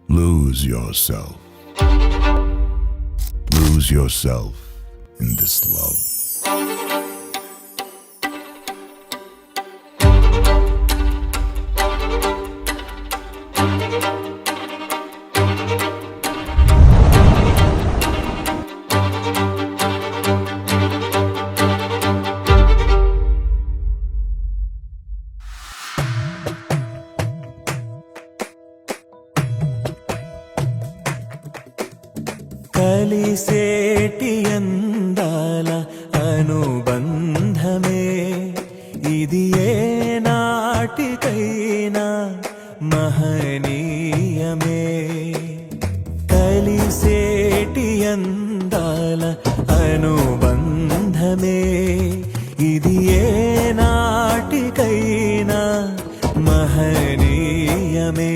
Lose yourself. Lose yourself in this love. కలిసేటి అందాల అనుబంధమే ఇది ఏ నాటికైనా మహనీయమే. కలిసేటి అందాల అనుబంధమే ఇది ఏ నాటికైనా మహనీయమే.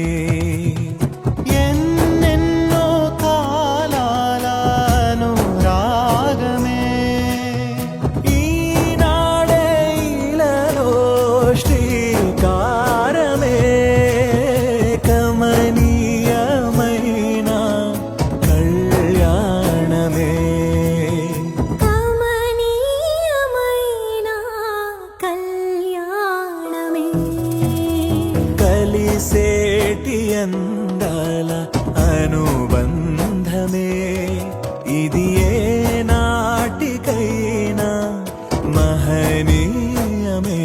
కలిసేటి అందాల అనుబంధమే ఇది ఏ నాటికైనా మహనీయమే.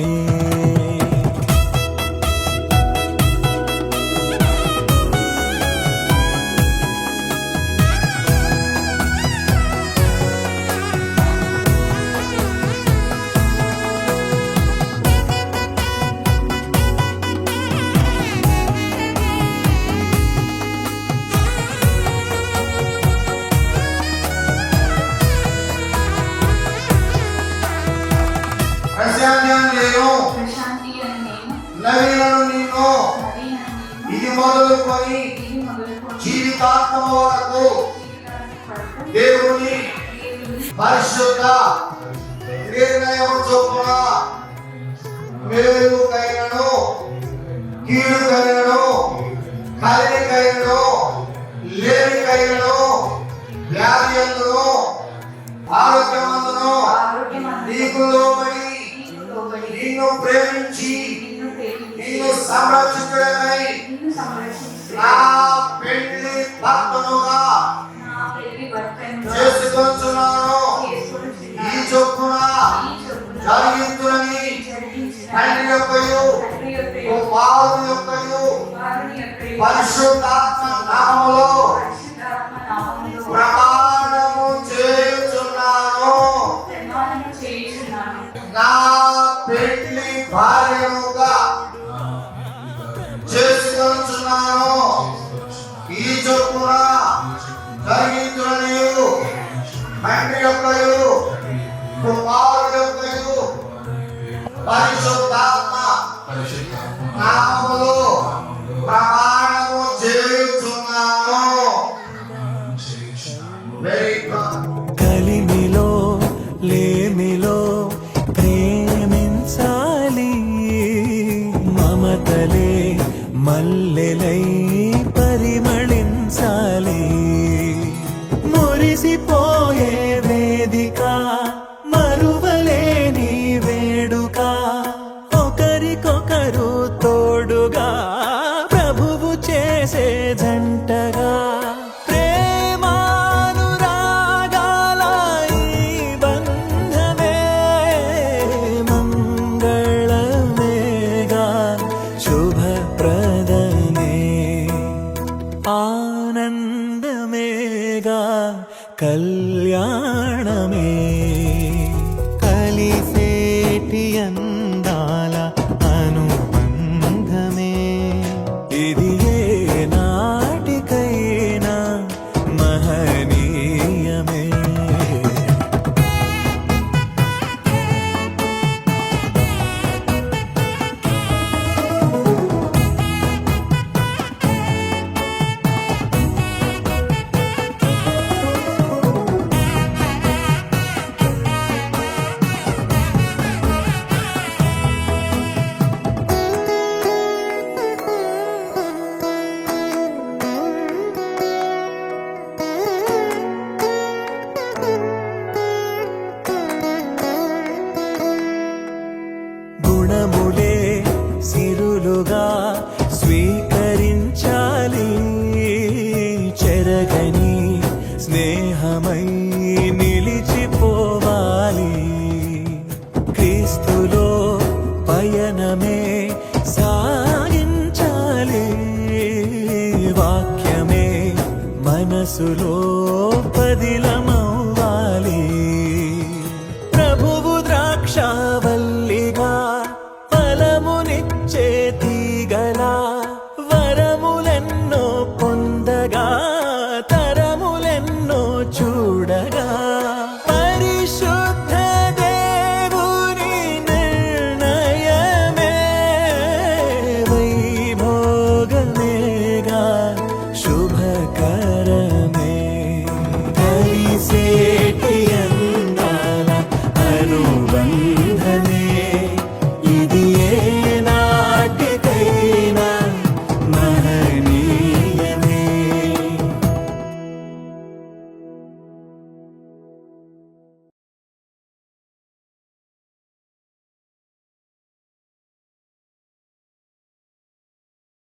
ప్రశాంతి అని నేను నవీనను నిన్ను ఇది మొదలుకొని జీవితాంతం వరకు దేవుని పరిశుద్ధ నిర్ణయం చొప్పున మేలుకైనను కీడుకైనను కలికైనను లేనికైనను వ్యాధి అందును ఆరోగ్యమందును నీకు లోబడి నిన్ను ప్రేమించి నిన్ను సంరక్షించడమై నా పెళ్లి భర్తనుగా చేసుకొంచున్నాను. ఈ చొప్పున జరిగించునని తండ్రి యొక్కయు కుమారుని యొక్కయు పరిశుద్ధాత్మ నామములో ప్రమాణము చేయుచున్నాను. నా పెళ్లి భార్యనుగా చేసుకొంచున్నాను. ఈ చొప్పున జరిగించునని తండ్రి యొక్కయు కుమారుని యొక్కయు పరిశుద్ధాత్మ నామములో ప్రమాణము చేయుచున్నాను. కలిమిలో లేమిలో ప్రేమించాలి, మమతలే మల్లెలై పరిమళించాలి. మురిసిపోయే వేదిక మరువలేని వేడుక, ఒకరికొకరు తోడుగా ప్రభువు చేసే జంటగా ఆనందమేగా కళ్యాణమే. కలిసేటి అందాల అనుబంధమే ఇది ఏ నాటికైనా మహనీయమే. వాక్యమే మనసులో పదిలమవ్వాలి. ప్రభువు ద్రాక్ష